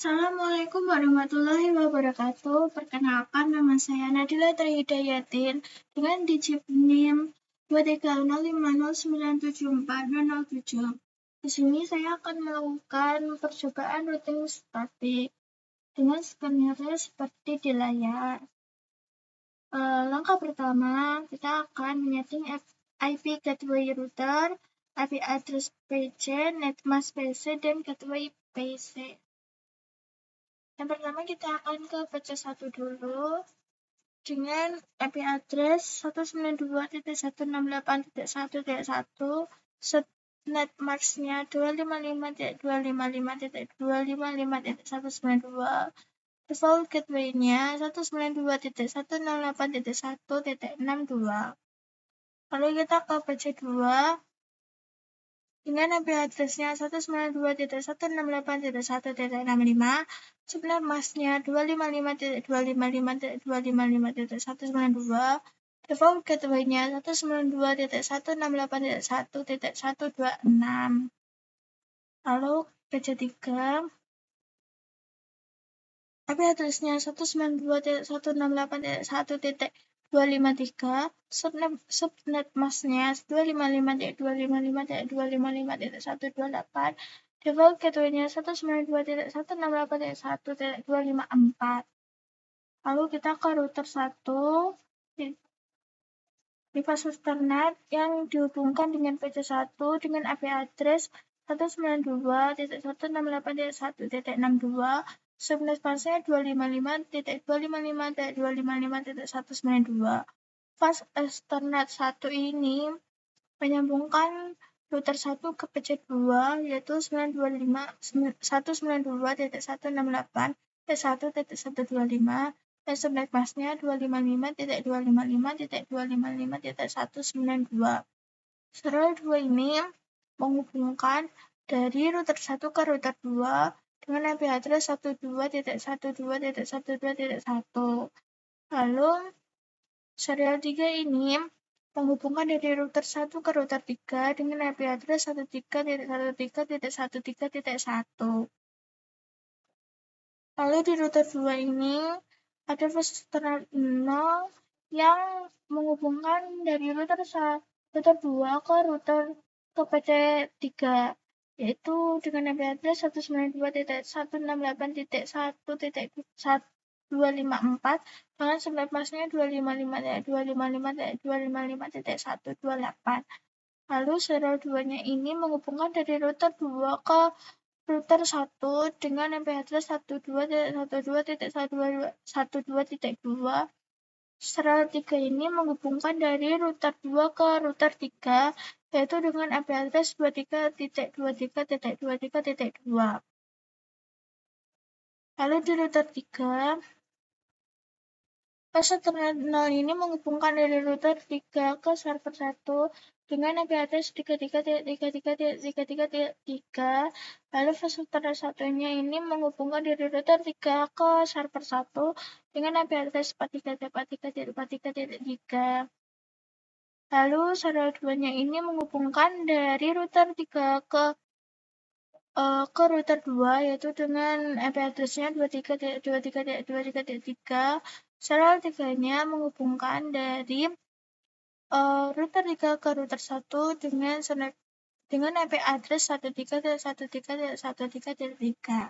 Assalamualaikum warahmatullahi wabarakatuh. Perkenalkan, nama saya Nadila Trihidayatin dengan digit NIM 23050974207. Di sini saya akan melakukan percobaan routing statik dengan skenario seperti di layar. Langkah pertama, kita akan menyeting IP gateway router, IP address PC, netmask PC, dan gateway PC. Yang pertama kita akan ke PC1 dulu dengan IP address 192.168.1.1, netmasknya 255.255.255.192, default gateway-nya 192.168.1.62. Lalu kita ke PC2 dengan IP address-nya 192.168.1.65, subnetmasknya 255.255.255.192, default gateway-nya 192.168.1.126. Lalu PC3 IP address-nya 192.168.1.253, subnetmasknya 255.255.255.128, default gateway-nya 192.168.1.254. Lalu kita ke router 1 di fase Ethernet yang dihubungkan dengan PC1 dengan IP address 192.168.1.62, subnetmasknya 255.255.255.192. Fase Ethernet 1 ini menyambungkan router 1 ke PC2 yaitu 192.168.1.125 dan subnetmasknya 255.255.255.192. Serial 2 ini menghubungkan dari router 1 ke router 2 dengan IP address 12.12.12.1. Lalu serial 3 ini menghubungkan dari router 1 ke router 3 dengan IP address 13.13.13.1. Lalu di router 2 ini ada fase Ethernet 0 yang menghubungkan dari router 2 ke router ke PC3 yaitu dengan IP address 192.168.1.124 dengan subnetmasknya 255.255.255.128. Lalu serial 2-nya ini menghubungkan dari router 2 ke router 1 dengan IP address 12.12.12.2. Serial 3 ini menghubungkan dari router 2 ke router 3 yaitu dengan IP address 23.23.23.2. Lalu di router 3, fase Ethernet 0 ini menghubungkan dari router 3 ke server 1 dengan IP address 33.33.33.3. Lalu fase Ethernet 1-nya ini menghubungkan dari router 3 ke server 1 dengan IP address 43.43.43.3. Lalu serial 2-nya ini menghubungkan dari router 3 ke router 2 yaitu dengan IP address-nya 23.23.23.3. Serial 3-nya menghubungkan dari router 3 ke router 1 dengan IP address 13.13.13.3.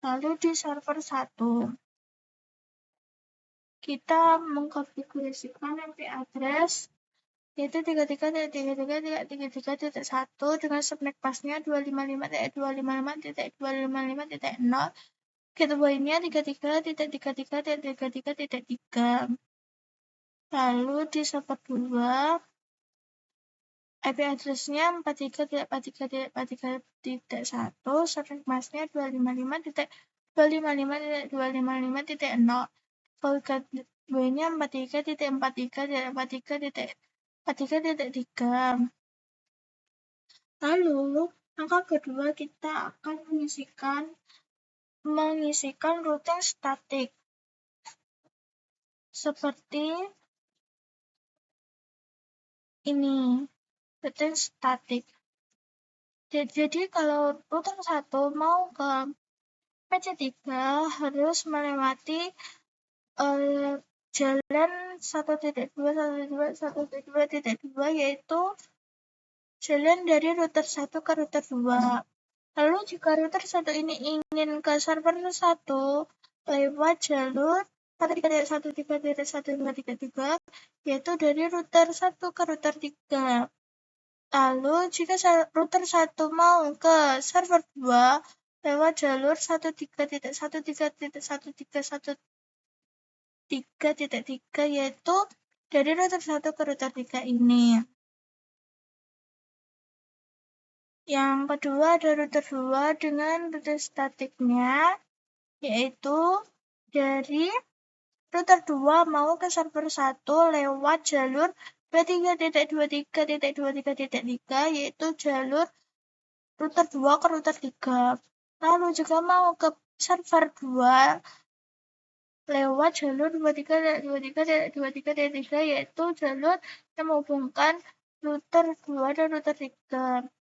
Lalu di server 1 kita mengkonfigurasikan IP address yaitu 33.33.33.1 dengan subnetmasknya 255.255.255.0, gateway-nya 33.33.33.3. Lalu di server 2 IP address-nya 43.43.43.1, subnetmasknya 255.255.255.0, default gateway-nya 43.43.43.3. Lalu langkah kedua kita akan mengisikan routing statik seperti ini, routing statik. Jadi kalau router 1 mau ke PC3 harus melewati jalan 1.2, yaitu jalan dari router 1 ke router 2. Lalu jika router 1 ini ingin ke server 1 lewat jalur 1.1.1.1.2.3, yaitu dari router 1 ke router 3. Lalu jika router 1 mau ke server 2 lewat jalur 1.3.1.3.1.3.3, yaitu dari router 1 ke router 3 ini. Yang kedua ada router 2 dengan rute statiknya, yaitu dari router 2 mau ke server 1 lewat jalur 23.23.23.3, yaitu jalur router 2 ke router 3. Lalu jika mau ke server 2 lewat jalur 23.23.23.3, yaitu jalur yang menghubungkan router 2 dan router 3.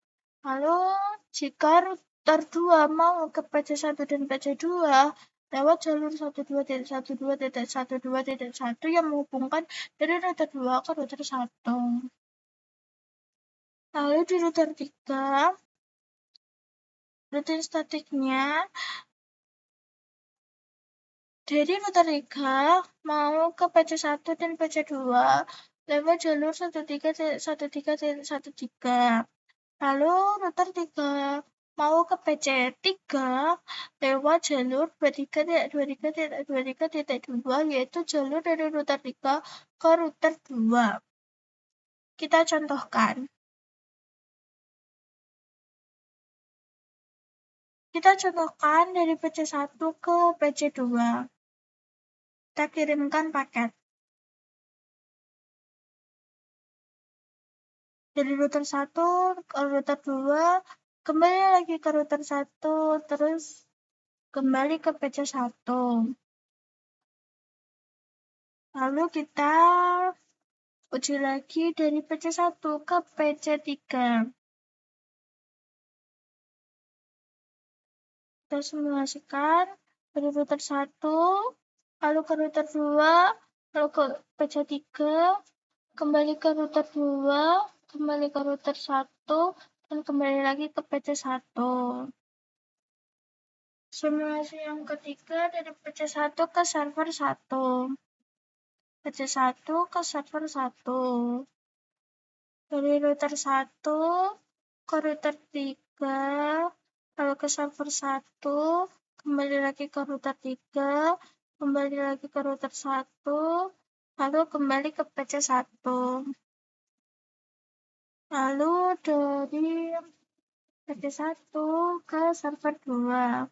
Lalu jika router 2 mau ke PC1 dan PC2 lewat jalur 12.12.1 yang menghubungkan dari router 2 ke router 1. Lalu di router 3, rute statiknya dari router 3 mau ke PC1 dan PC2 lewat jalur 13.13.13. Lalu router 3 mau ke PC3 lewat jalur 23.23.23.2, yaitu jalur dari router 3 ke router 2. Kita contohkan. Dari PC1 ke PC2. Kita kirimkan paket. Dari router 1 ke router 2, kembali lagi ke router 1, terus kembali ke PC1. Lalu kita uji lagi dari PC1 ke PC3. Kita simulasikan dari router 1, lalu ke router 2, lalu ke PC3, kembali ke router 2, kembali ke router 1, dan kembali lagi ke PC1. Simulasi yang ketiga dari PC1 ke server 1. PC1 ke server 1. Dari router 1 ke router 3, lalu ke server 1, kembali lagi ke router 3, kembali lagi ke router 1, lalu kembali ke PC1. Lalu dari PC1 ke server 2.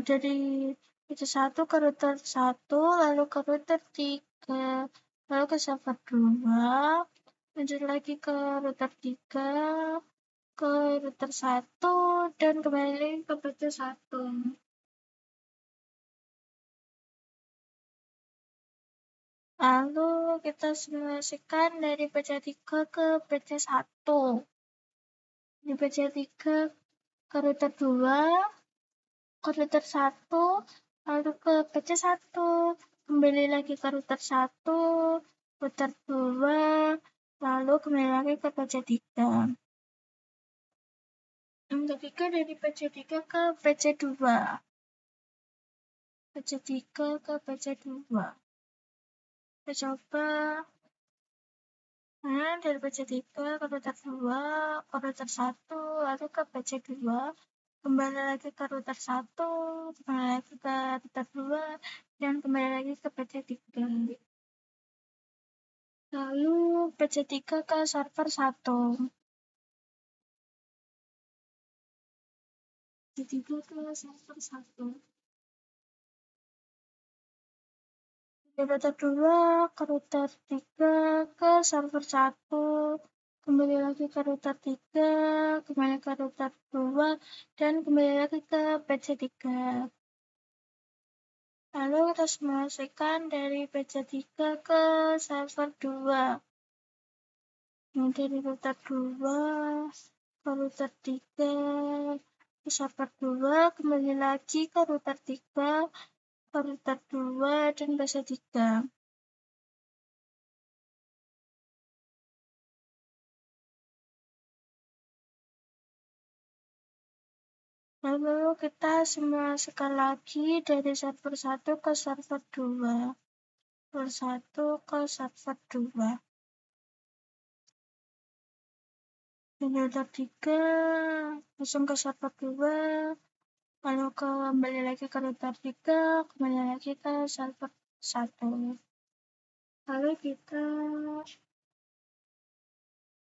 Dari PC1 ke router 1, lalu ke router 3, lalu ke server 2, lanjut lagi ke router 3, ke router 1, dan kembali ke PC1. Lalu kita simulasikan dari PC3 ke PC1. Di PC3 ke router 2, ke router 1, lalu ke PC1, kembali lagi ke router 1, router 2, lalu kembali lagi ke PC3. Yang ketiga dari PC3 ke PC2. PC3 ke PC2. Kita coba. Dari PC3 ke router 2, ke router 1, lalu ke PC2, kembali lagi ke router 1, kembali lagi ke router 2, dan kembali lagi ke PC3. Lalu PC3 ke server 1. PC3 ke server 1. Dari router 2 ke router 3, ke server 1, kembali lagi ke router 3, kembali ke router 2, dan kembali lagi ke PC3. Lalu kita simulasikan dari PC3 ke server 2. Dari router 2, ke router 3, ke server 2, kembali lagi ke router 3, ke router 2, dan PC3. Lalu kita simulasikan lagi dari server 1 ke server 2. Server 1 ke server 2. Dari router 3, langsung ke server 2, lalu kembali lagi ke router 3, kembali lagi ke server 1. Lalu kita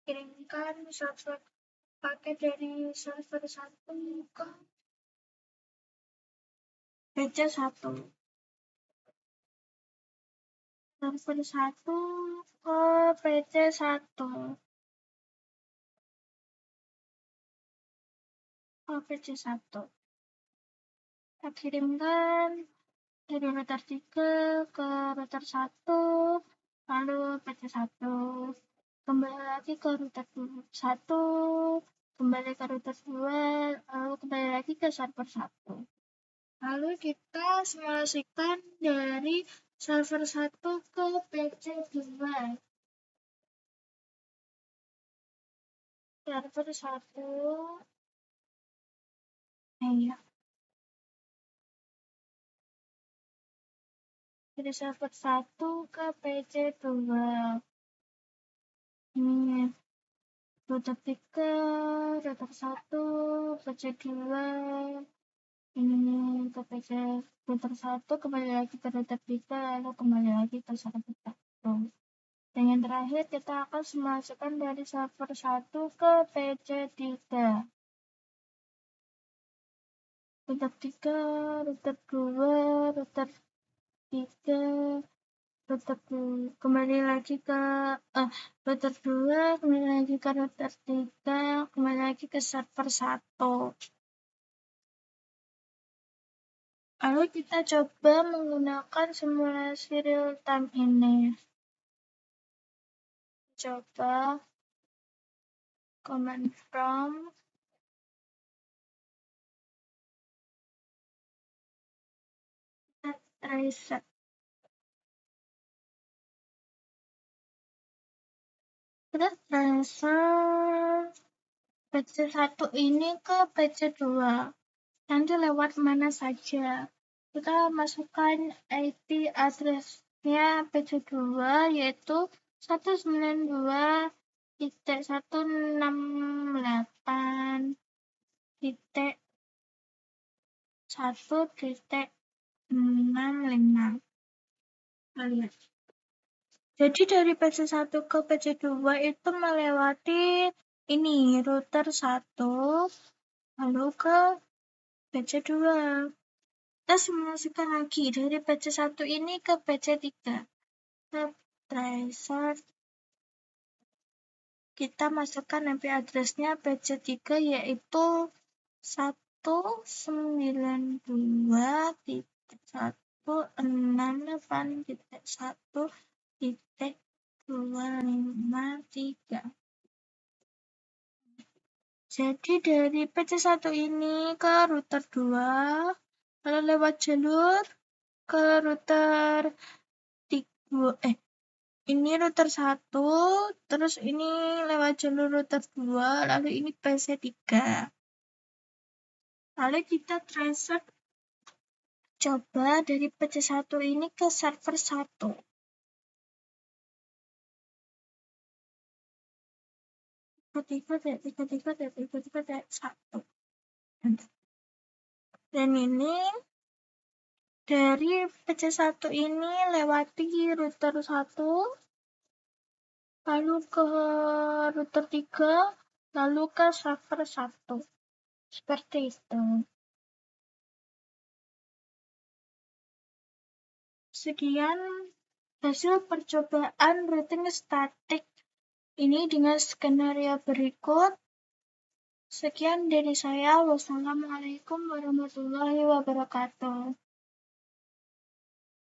kirimkan server paket dari server 1 ke PC1. Server 1 ke PC1. Ke PC1. Kita kirimkan dari router 3 ke router 1, lalu PC1. Kembali lagi ke router 1, kembali ke router 2, lalu kembali lagi ke server 1. Lalu kita simulasikan dari server 1 ke PC2. Server 1, dari server 1 ke PC2. Ini router 3, router 1, PC2. Ini ke PC router 1, kembali lagi ke router 3, lalu kembali lagi ke server 1. Dan yang terakhir kita akan memasukkan dari server 1 ke PC3. Router 3, router 2, router 3, router 2, kembali lagi ke router 2, kembali lagi ke router 3, kembali lagi ke server 1. Lalu kita coba menggunakan simulasi real time ini. Coba command prompt reset. Kita transfer PC1 ini ke PC2. Nanti lewat mana saja. Kita masukkan IP address-nya PC2 yaitu 192.168.1.655. Lihat. Jadi dari PC1 ke PC2 itu melewati ini router 1 lalu ke PC2. Kita simulasikan lagi dari PC1 ini ke PC3. Ke tracer kita masukkan IP address-nya PC3 yaitu 192.168.1.253. Jadi dari PC1 ini ke router 2, lalu lewat jalur ke router 3, ini router 1, terus ini lewat jalur router 2, lalu ini PC3. Lalu kita transfer coba dari PC1 ini ke server 1. Satu. Dan ini dari PC1 ini lewati router 1, lalu ke router 3, lalu ke server 1. Seperti itu. Sekian hasil percobaan routing statik ini dengan skenario berikut. Sekian dari saya. Wassalamualaikum warahmatullahi wabarakatuh.